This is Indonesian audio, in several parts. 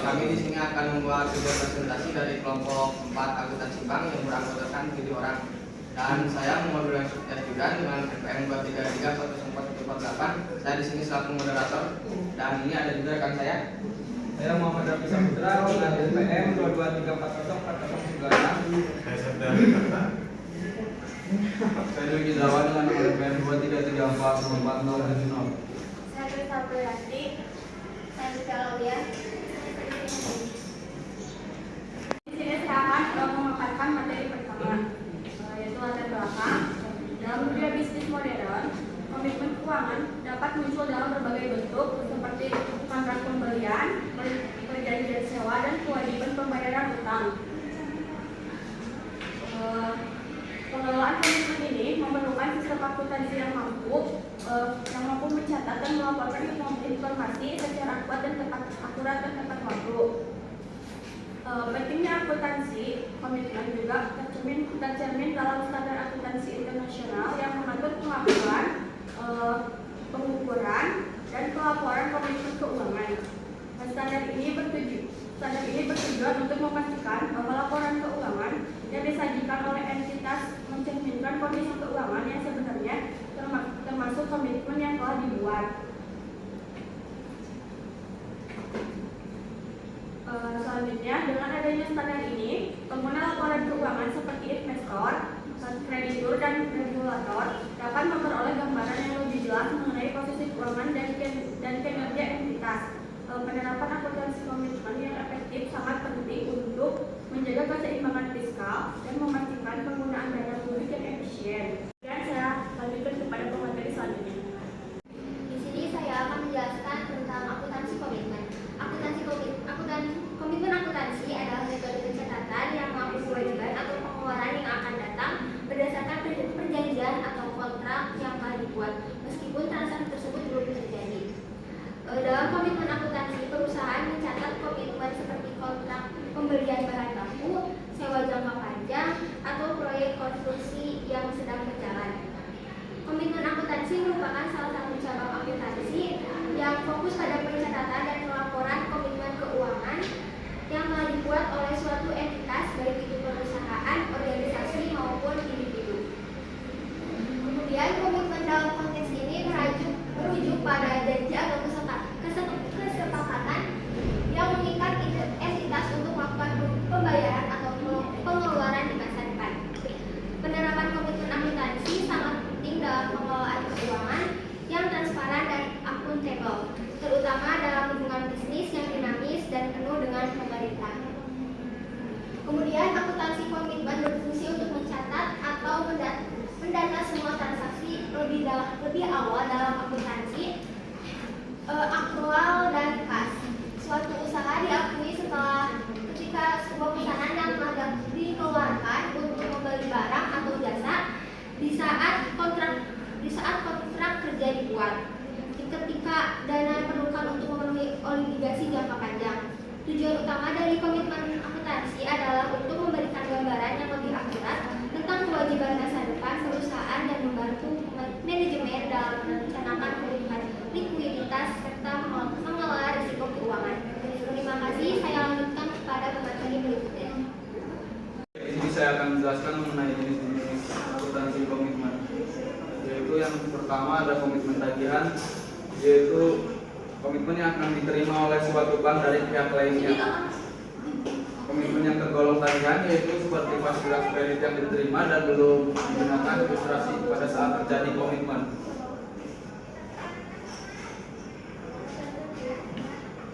Kami di sini akan membuat sebuah presentasi dari kelompok 4 akuntansi bank yang beranggotakan 7 orang. Dan saya Muhammad Judan dengan NPM 2331448. Saya di sini selaku moderator dan ini ada juga rekan saya. Saya Muhammad Rafi Saputra dengan NPM 223404096. Saya Dwi Gizawan dengan NPM 233404070. Saya Rita Berarti. Saya Rita Laudia. Di sini saya akan memaparkan materi pertama, yaitu latar belakang. Dalam dunia bisnis modern, komitmen keuangan dapat muncul dalam berbagai bentuk seperti kontrak pembelian, perjanjian sewa, dan kewajiban pembayaran utang. Pengelolaan komitmen ini memerlukan sistem akuntansi yang mampu mencatat dan melaporkan informasi secara akurat dan tepat waktu. Pentingnya akuntansi komitmen juga tercermin dalam standar akuntansi internasional yang mengatur pengakuan, pengukuran, dan pelaporan komitmen keuangan. Standar ini bertujuan untuk memastikan bahwa laporan keuangan yang disajikan oleh entitas mencerminkan kondisi keuangan yang sebenarnya, termasuk komitmen yang telah dibuat. Selanjutnya, dengan adanya standar ini, pengguna laporan keuangan seperti investor, kreditur, dan regulator dapat memperoleh gambaran yang lebih jelas mengenai posisi keuangan dan kinerja entitas. Penerapan akuntansi komitmen yang efektif sangat penting untuk menjaga keseimbangan fiskal dan memastikan penggunaan dana publik yang efisien. Dan saya lanjutkan kepada pemateri selanjutnya. Di sini saya akan menjelaskan tentang akuntansi komitmen. Komitmen akuntansi adalah metode pencatatan yang mengatur kewajiban atau pengeluaran yang akan datang berdasarkan perjanjian atau kontrak yang telah dibuat, meskipun transaksi tersebut belum terjadi. Dalam komitmen akuntansi, perusahaan mencatat komitmen seperti kontrak pembelian bahan baku, sewa jangka panjang, atau proyek konstruksi yang sedang berjalan. Komitmen akuntansi merupakan salah satu cabang akuntansi yang fokus pada pencatatan dan pelaporan komitmen keuangan yang telah dibuat oleh suatu entitas, baik itu perusahaan, organisasi, maupun individu. Kemudian komitmen dalam konteks ini merujuk pada janji atau kesepakatan yang mengikat entitas untuk melakukan pembayaran atau pengeluaran di masa depan. Penerapan komitmen akuntansi sangat penting dalam pengelolaan keuangan yang transparan dan akuntabel, terutama dalam hubungan bisnis yang dinamis dan penuh dengan pemerintah. Kemudian akuntansi komitmen berfungsi untuk mencatat atau mendata semua transaksi lebih awal dalam akuntansi, akrual, dan kas. Suatu usaha diakui ketika sebuah pesanan yang telah dikeluarkan untuk membeli barang atau jasa di saat kontrak kerja dibuat, ketika dana diperlukan untuk memenuhi obligasi jangka panjang. Tujuan utama dari komitmen akuntansi adalah untuk memberikan gambaran yang lebih akurat tentang kewajiban masa depan perusahaan dan membantu manajemen dalam merencanakan kebutuhan likuiditas serta mengelola risiko keuangan. Terima kasih. Saya lanjutkan kepada pemateri berikutnya. Di sini saya akan menjelaskan mengenai jenis-jenis akuntansi komitmen. Yaitu yang pertama ada komitmen tagihan, yaitu komitmen yang akan diterima oleh suatu bank dari pihak lainnya. Komitmen yang tergolong tagihan yaitu seperti fasilitas kredit yang diterima dan belum digunakan ilustrasi pada saat terjadi komitmen.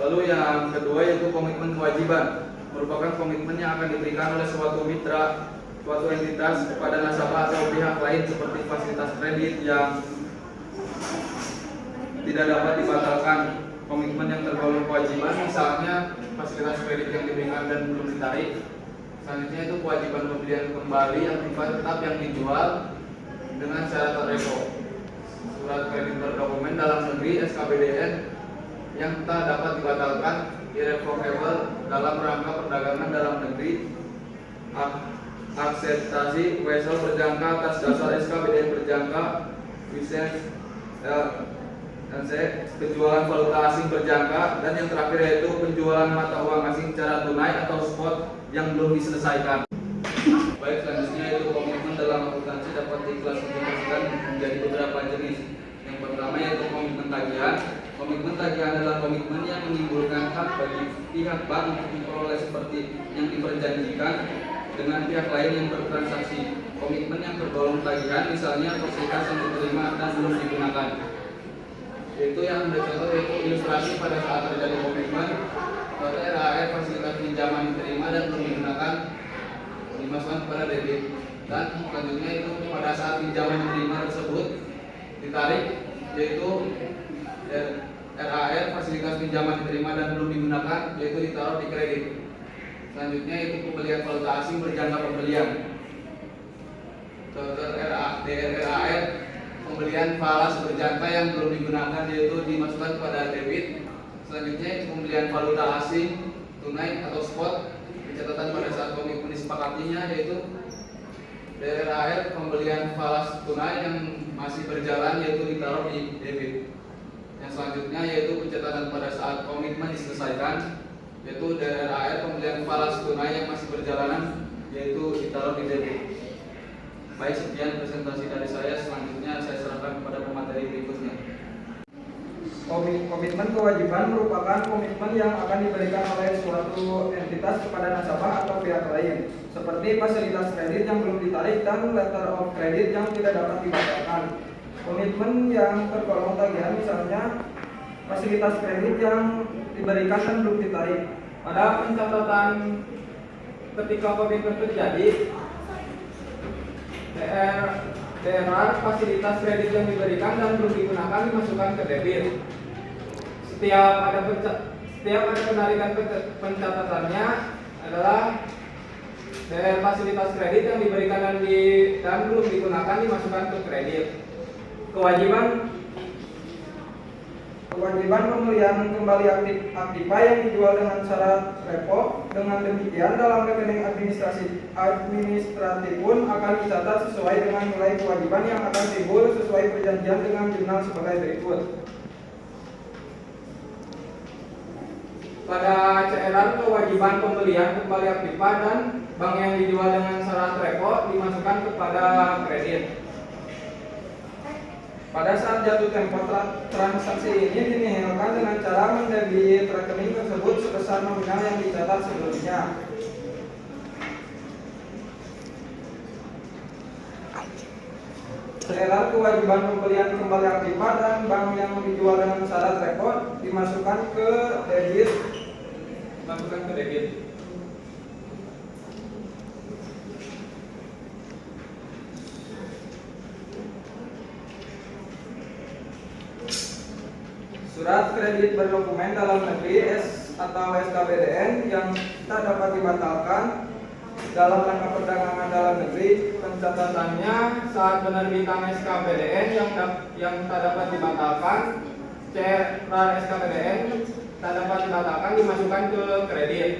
Lalu yang kedua yaitu komitmen kewajiban, merupakan komitmen yang akan diberikan oleh suatu mitra, suatu entitas kepada nasabah atau pihak lain seperti fasilitas kredit yang tidak dapat dibatalkan. Komitmen yang tergolong kewajiban misalnya fasilitas kredit yang diberikan dan belum ditarik. Selanjutnya itu kewajiban pembelian kembali yang tetap yang dijual dengan syarat repo. SKPDN yang tak dapat dibatalkan, irrevocable dalam rangka perdagangan dalam negeri, akseptasi wesel berjangka atas dasar SKPDN berjangka, lisensi penjualan valuta asing berjangka, dan yang terakhir yaitu penjualan mata uang asing secara tunai atau spot yang belum diselesaikan. Baik, selanjutnya yaitu komitmen dalam akuntansi dapat diklasifikasikan menjadi beberapa jenis. Yang pertama yaitu komitmen tagihan. Komitmen tagihan adalah komitmen yang menimbulkan hak bagi pihak bank untuk memperoleh seperti yang diperjanjikan dengan pihak lain yang bertransaksi. Komitmen yang tergolong tagihan misalnya fasilitas yang diterima dan belum digunakan. Itu yang contoh yaitu ilustrasi pada saat terjadi komitmen RAR fasilitas pinjaman diterima dan belum digunakan dimasukkan kepada debit, dan selanjutnya itu pada saat pinjaman diterima tersebut ditarik yaitu RAR fasilitas pinjaman diterima dan belum digunakan yaitu ditaruh di kredit. Selanjutnya itu pembelian valuta asing berjangka pembelian. Contoh DRAR pembelian falas berjangka yang belum digunakan yaitu dimasukkan kepada debit. Selanjutnya pembelian valuta asing tunai atau spot, catatan pada saat komitmen disepakatinya yaitu DRAR pembelian falas tunai yang masih berjalan yaitu ditaruh di debit. Yang selanjutnya yaitu pencatatan pada saat komitmen diselesaikan yaitu DRAR pembelian falas tunai yang masih berjalanan yaitu ditaruh di debit. Baik, sekian presentasi dari saya. Selanjutnya saya serahkan kepada pemateri berikutnya. Komitmen kewajiban merupakan komitmen yang akan diberikan oleh suatu entitas kepada nasabah atau pihak lain, seperti fasilitas kredit yang belum ditarik dan letter of credit yang tidak dapat dibatalkan. Komitmen yang tergolong tagihan misalnya fasilitas kredit yang diberikan dan belum ditarik. Pada pencatatan ketika komitmen terjadi, DRAR fasilitas kredit yang diberikan dan belum digunakan dimasukkan ke debit. Setiap ada penarikan pencatatannya adalah fasilitas kredit yang diberikan dan belum digunakan dimasukkan ke kredit. Kewajiban pembelian kembali aktiva yang dijual dengan syarat repo. Dengan demikian dalam rekening administratif pun akan dicatat sesuai dengan nilai kewajiban yang akan timbul sesuai perjanjian dengan jurnal sebagai berikut. pada CRR kewajiban pembelian kembali aktiva dan bank yang dijual dengan syarat repo dimasukkan kepada kredit. Pada saat jatuh tempo transaksi ini dinihilkan dengan cara mendebit rekening tersebut sebesar nominal yang dicatat sebelumnya. CRR kewajiban pembelian kembali aktiva dan bank yang dijual dengan syarat repo dimasukkan ke debit. Surat kredit berdokumen dalam negeri atau SKPDN yang tak dapat dibatalkan dalam rangka perdagangan dalam negeri. Pencatatannya saat penerbitan SKPDN yang tak dapat dibatalkan, CRR SKPDN tak dapat dibatalkan dimasukkan ke kredit.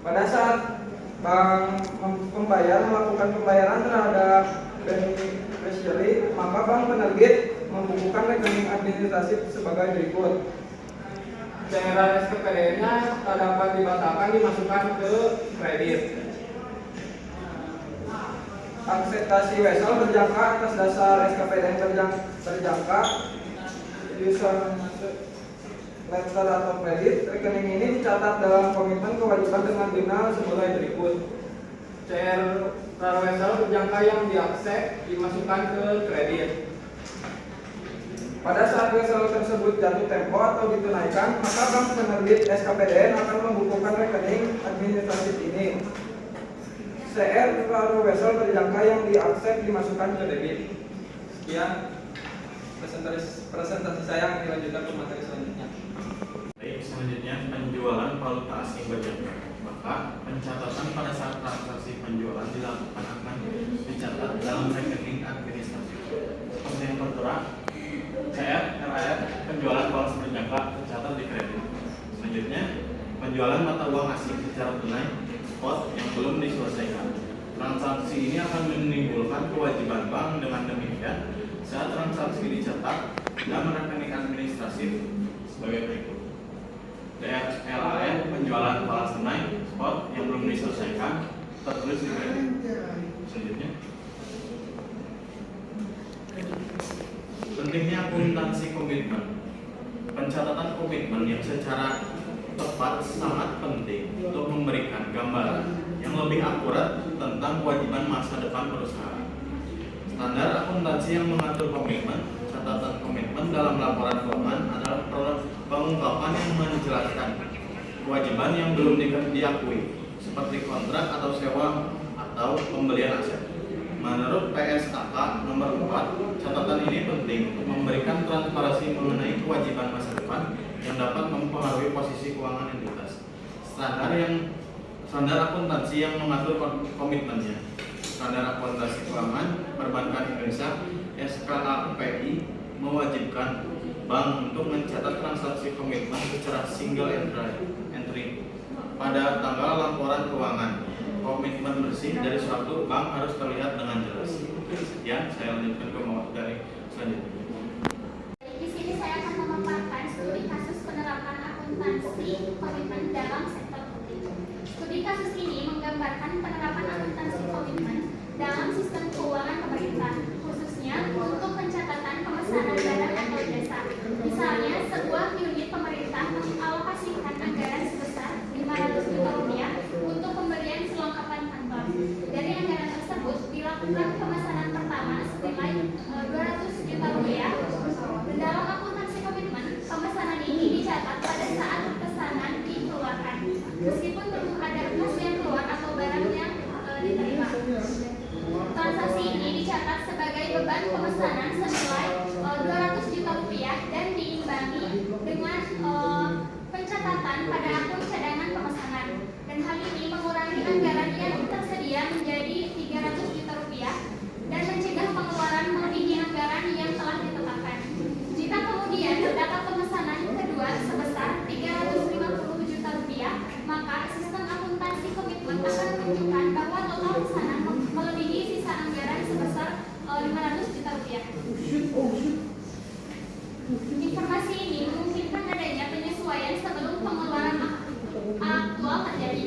Pada saat bank pembayar melakukan pembayaran terhadap beneficiary, maka bank penerbit membukukan rekening administrasi sebagai berikut. CRR SKPDN-nya tak dapat dibatalkan dimasukkan ke kredit. Akseptasi wesel berjangka atas dasar SKPDN berjangka user letter atau kredit. Rekening ini dicatat dalam komitmen kewajiban dengan jurnal sebagai berikut. CRR wesel berjangka yang diaksep dimasukkan ke kredit. Pada saat wesel tersebut jatuh tempo atau ditunaikan, maka bank penerbit SKPDN akan membukukan rekening administratif ini. CR atau wesel berjangka yang diaksep dimasukkan ke debit. Sekian presentasi saya, dilanjutkan ke materi selanjutnya. Baik, selanjutnya penjualan valuta asing berjangka. Maka pencatatan pada saat transaksi penjualan dilakukan akan dicatat dalam rekening administratif. Untuk yang bergerak CR, RAR transaksi ini akan menimbulkan kewajiban bank. Dengan demikian, saat transaksi dicetak dan rekening administratif sebagai berikut. DRLAN penjualan kepala senai spot yang belum diselesaikan tertulis di kredit. Selanjutnya, pentingnya akuntansi komitmen. Pencatatan komitmen yang secara tepat sangat penting untuk memberikan gambaran yang lebih akurat tentang kewajiban masa depan perusahaan. Standar akuntansi yang mengatur komitmen. Catatan komitmen dalam laporan keuangan adalah pengungkapan yang menjelaskan kewajiban yang belum diakui, seperti kontrak atau sewa atau pembelian aset. Menurut PSAK nomor 4, catatan ini penting untuk memberikan transparansi mengenai kewajiban masa depan yang dapat mempengaruhi posisi keuangan entitas. Standar akuntansi yang mengatur komitmennya. Standar akuntansi keuangan perbankan Indonesia (SKAPI) mewajibkan bank untuk mencatat transaksi komitmen secara single entry pada tanggal laporan keuangan. Komitmen bersih dari suatu bank harus terlihat dengan jelas. Ya, saya lanjutkan ke materi selanjutnya. Di sini saya akan memaparkan studi kasus penerapan akuntansi komitmen dalam sektor publik. Studi kasus ini menggambarkan penerapan akuntansi komitmen dalam sistem keuangan pemerintah, khususnya untuk pencatatan pemesanan barang atau jasa. Misalnya, sebuah unit pemerintah mengalokasikan anggaran sebesar 500 juta rupiah untuk pembelian selengkapan kantor. Dari anggaran tersebut dilakukan pemesanan pertama senilai 200 juta rupiah. Dan dalam akuntansi komitmen, pemesanan ini dicatat pada saat pesanan dikeluarkan, meskipun belum ada kas yang keluar atau barang yang diterima. Transaksi ini dicatat sebagai beban pemesanan senilai 200 juta rupiah dan diimbangi dengan pencatatan pada akun cadangan pemesanan. Dan hal ini mengurangi anggaran yang tersedia menjadi 300 juta rupiah dan mencegah pengeluaran melebihi anggaran yang telah ditetapkan. Jika kemudian terdapat pemesanan kedua sebesar 350 juta rupiah, maka sistem akuntansi komitmen akan menunjukkan bahwa total pesanan melebihi sisa anggaran sebesar 500 juta rupiah. Informasi ini memungkinkan adanya penyesuaian sebelum pengeluaran aktual terjadi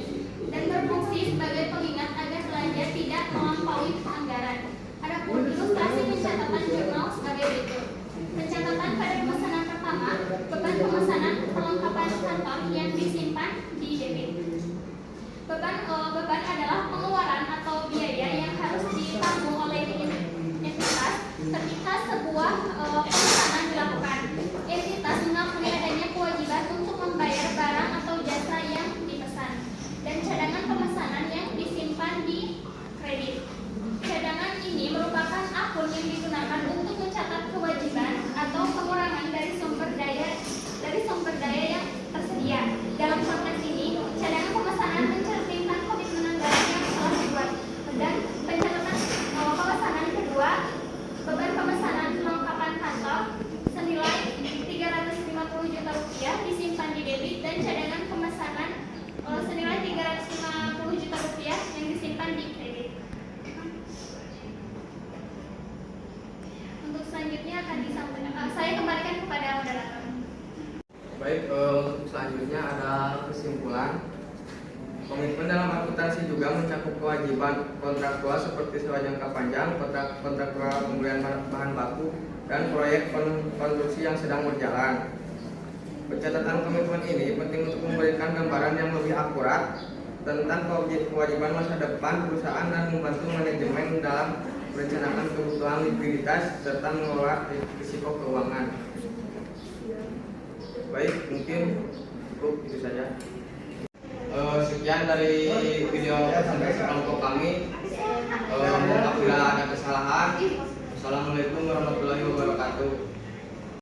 dan berfungsi sebagai pengingat agar belanja tidak melampaui anggaran. Adapun ilustrasi pencatatan jurnal sebagai berikut. Pencatatan pada pemesanan pertama, beban pemesanan perlengkapan kantor yang disimpan di debit. Beban adalah pengeluaran atau biaya yang harus ditanggung oleh entitas ketika sebuah pemesanan dilakukan. Entitas mengakui adanya kewajiban untuk membayar barang atau jasa yang dipesan, dan cadangan pemesanan yang disimpan di kredit. Cadangan ini merupakan akun yang digunakan untuk mencatat kewajiban atau pengurangan dari sumber daya yang tersedia. Dalam konteks ini, cadangan pemesanan mencerminkan komitmen anggaran yang telah dibuat. Dan pencatatan pemesanan kedua, beban pemesanan perlengkapan kantor senilai 350 juta rupiah disimpan di debit, dan cadangan pemesanan senilai 350 juta rupiah yang disimpan di kredit. Untuk selanjutnya akan disampaikan, saya kembalikan kepada moderator. Baik, untuk selanjutnya ada kesimpulan. Komitmen dalam akuntansi juga mencakup kewajiban kontraktual seperti sewa jangka panjang, kontraktual pembelian bahan baku, dan proyek konstruksi yang sedang berjalan. Pencatatan komitmen ini penting untuk memberikan gambaran yang lebih akurat tentang kewajiban masa depan perusahaan dan membantu manajemen dalam merencanakan kebutuhan likuiditas serta mengelola risiko keuangan. Baik, mungkin cukup itu saja. Sekian dari video presentasi kelompok kami. Apabila ada kesalahan, Assalamualaikum warahmatullahi wabarakatuh.